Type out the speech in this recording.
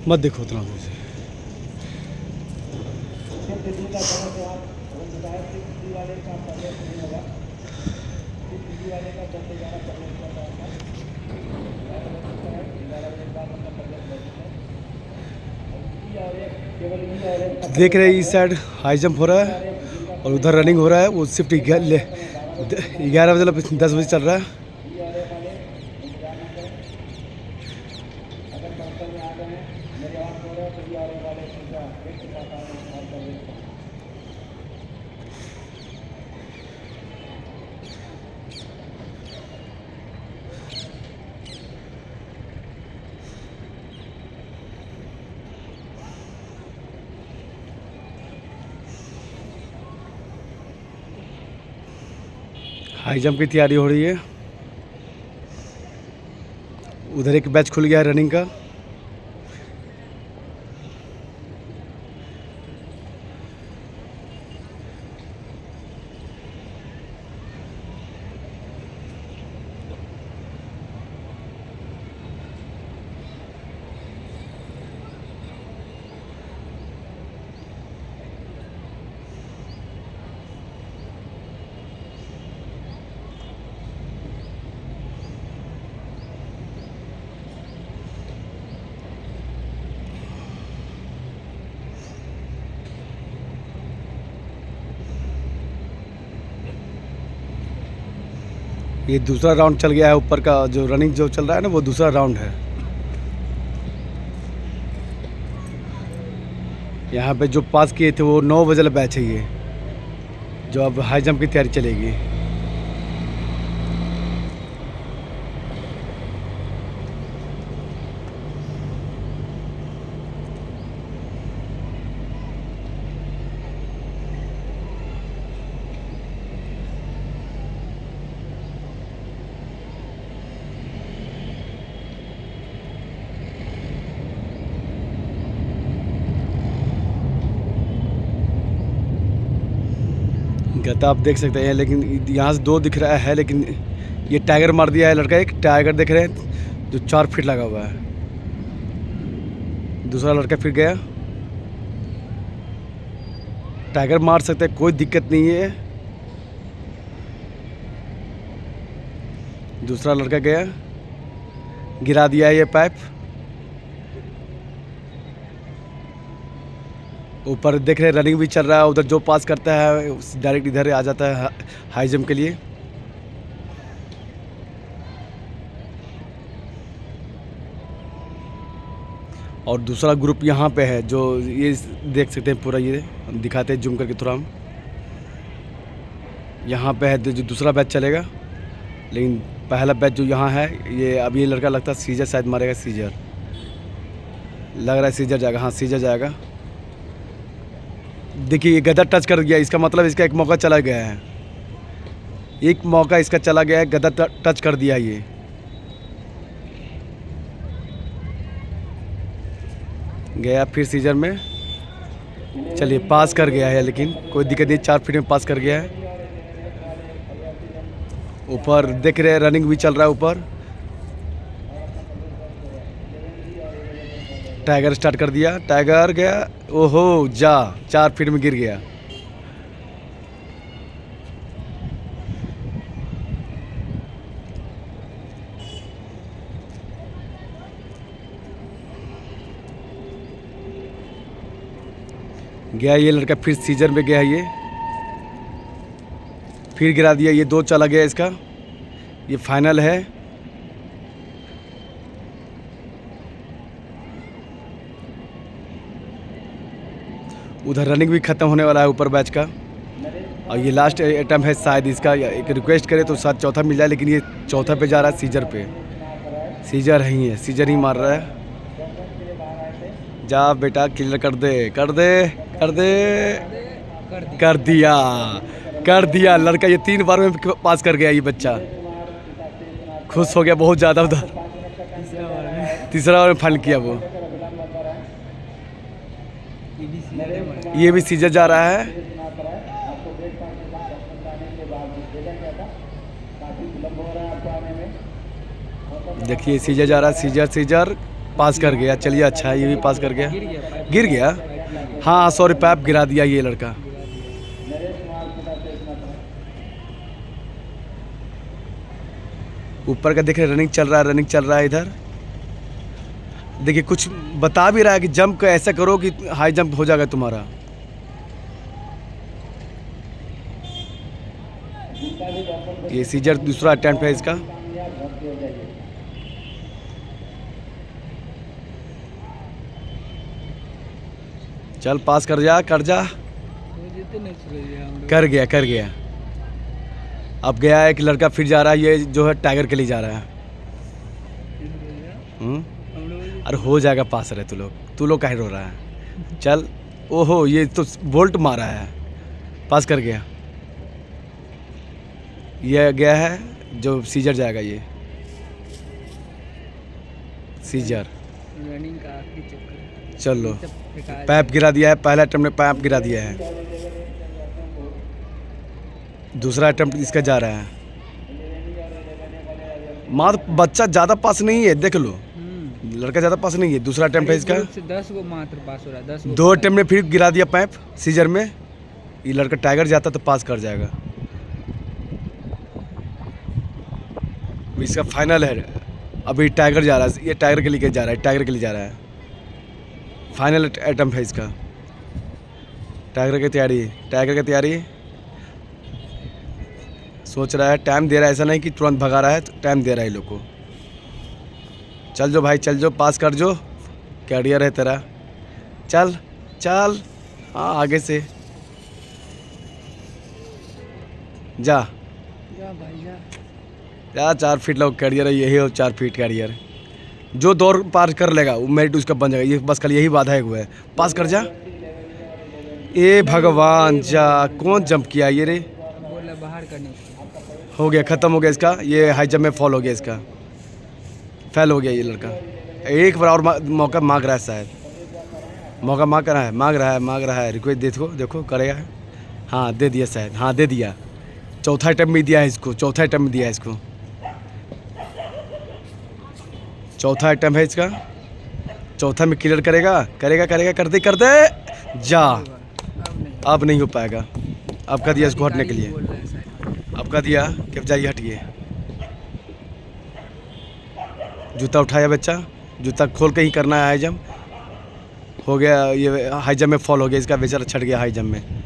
मत देखो उतना दूर से। देख रहे हैं इस साइड हाई जंप हो रहा है और उधर रनिंग हो रहा है। वो शिफ्ट 11 बजे 10 बजे चल रहा है। हाई जंप की तैयारी हो रही है। उधर एक बैच खुल गया है रनिंग का। ये दूसरा राउंड चल गया है। ऊपर का जो रनिंग जो चल रहा है ना, वो दूसरा राउंड है। यहाँ पे जो पास किए थे वो 9 बजे बैच है ये, जो अब हाई जंप की तैयारी चलेगी। गता आप देख सकते हैं, लेकिन यहाँ से 2 दिख रहा है, लेकिन ये टाइगर मार दिया है लड़का। एक टाइगर देख रहे हैं जो 4 फीट लगा हुआ है। दूसरा लड़का फिर गया। टाइगर मार सकते हैं, कोई दिक्कत नहीं है। दूसरा लड़का गया, गिरा दिया है ये पाइप। ऊपर देख रहे हैं रनिंग भी चल रहा है। उधर जो पास करता है डायरेक्ट इधर आ जाता है हाई जंप के लिए। और दूसरा ग्रुप यहाँ पे है, जो ये देख सकते हैं पूरा। ये दिखाते हैं जूम करके थोड़ा हम। यहाँ पे है जो दूसरा बैच चलेगा, लेकिन पहला बैच जो यहाँ है, ये अब ये लड़का लगता है सीजर शायद मारेगा। सीजर लग रहा है, सीजर जाएगा। हाँ, सीजर जाएगा। देखिए ये गदा टच कर गया, इसका मतलब इसका एक मौका चला गया है। एक मौका इसका चला गया है, गदा टच कर दिया ये। गया फिर सीजर में। चलिए पास कर गया है, लेकिन कोई दिक्कत नहीं, 4 फीट में पास कर गया है। ऊपर देख रहे हैं रनिंग भी चल रहा है ऊपर। टाइगर स्टार्ट कर दिया। टाइगर गया, ओहो जा, 4 फीट में गिर गया। गया ये लड़का फिर सीजर में गया। ये फिर गिरा दिया। ये 2 चला गया इसका। ये फाइनल है। उधर रनिंग भी ख़त्म होने वाला है ऊपर बैच का। और ये लास्ट अटैम्प्ट है शायद इसका। एक रिक्वेस्ट करे तो शायद चौथा मिल जाए, लेकिन ये चौथा पे जा रहा है, सीजर पे। सीजर ही है, सीजर ही मार रहा है। जा बेटा, क्लियर कर दे, कर दे, कर दे। कर दिया, कर दिया लड़का। ये 3 बार में पास कर गया ये बच्चा। खुश हो गया बहुत ज़्यादा उधर। तीसरा बार में फाइनल किया वो। ये भी सीजर जा रहा है। देखिए सीजर जा रहा है। सीजर सीजर पास कर गया, चलिए अच्छा है, ये भी पास कर गया। गिर गया पाइप। गिर गया, हाँ सॉरी, पाइप गिरा दिया ये लड़का। ऊपर का देख रहे, रनिंग चल रहा है, रनिंग चल रहा है इधर। देखिए कुछ बता भी रहा है कि जंप का ऐसा करो कि हाई जंप हो जाएगा तुम्हारा। ये सीजर दूसरा अटेम्प्ट है इसका। चल पास कर जा, कर जा। कर गया, कर गया। अब गया है कि लड़का फिर जा रहा है, ये जो है टाइगर के लिए जा रहा है। अरे हो जाएगा पास, रहे तू लोग काहे रो रहा है। चल, ओहो ये तो बोल्ट मारा है, पास कर गया। ये गया है जो सीजर जाएगा, ये सीजर। रनिंग का आखिरी चक्कर। चलो पैप गिरा दिया है, पहला अटेम्प्ट में पैप गिरा दिया है, दूसरा अटेम्प्ट इसका जा रहा है। मात्र बच्चा ज़्यादा पास नहीं है, देख लो, लड़का ज़्यादा पास नहीं है। दूसरा अटेम्प्ट है इसका, 10 गो मात्र पास हो रहा है, 10 गो। 2 अटेम्प्ट में फिर गिरा दिया पैप सीजर में। ये लड़का टाइगर जाता तो पास कर जाएगा। इसका फाइनल है, अभी टाइगर जा रहा है, ये टाइगर के लिए जा रहा है, टाइगर के लिए जा रहा है। फाइनल अटेम्प्ट है इसका, टाइगर की तैयारी, टाइगर की तैयारी। सोच रहा है, टाइम दे रहा है, ऐसा नहीं कि तुरंत भगा रहा है, तो टाइम दे रहा है लोग को। चल जो भाई, चल जो, पास कर जो, कैरियर है तेरा। चल चल, हाँ आगे से जा भाई जा। जा, 4 फीट लोग कैरियर है, यही हो 4 फीट कैरियर। जो दौड़ पार कर लेगा वो मेरिट उसका बन जाएगा। ये बस खाली यही बाधा है, हुआ है, पास कर जा। ए भगवान, जा कौन जंप किया ये रे। बोला बाहर करने को। हो गया, ख़त्म हो गया इसका। ये हाई जंप में फॉल हो गया, इसका फेल हो गया ये लड़का। एक बार और मौका मांग रहा है, शायद मौका मांग रहा है, मांग रहा है रिक्वेस्ट। देखो देखो करेगा, हाँ दे दिया शायद, हाँ दे दिया। चौथा अटेम्प्ट में दिया है इसको, चौथा अटेम्प्ट में दिया है इसको, चौथा अटेम्प्ट है इसका। चौथा में क्लियर करेगा, करेगा करेगा, कर दे जा। अब नहीं हो पाएगा, अब का दिया इसको हटने के लिए, अब का दिया कि अब जाइए हटिए। जूता उठाया बच्चा, जूता खोल के ही करना है हाई जंप। हो गया, ये हाई जंप में फॉल हो गया इसका, बेचारा छट गया हाई जंप में।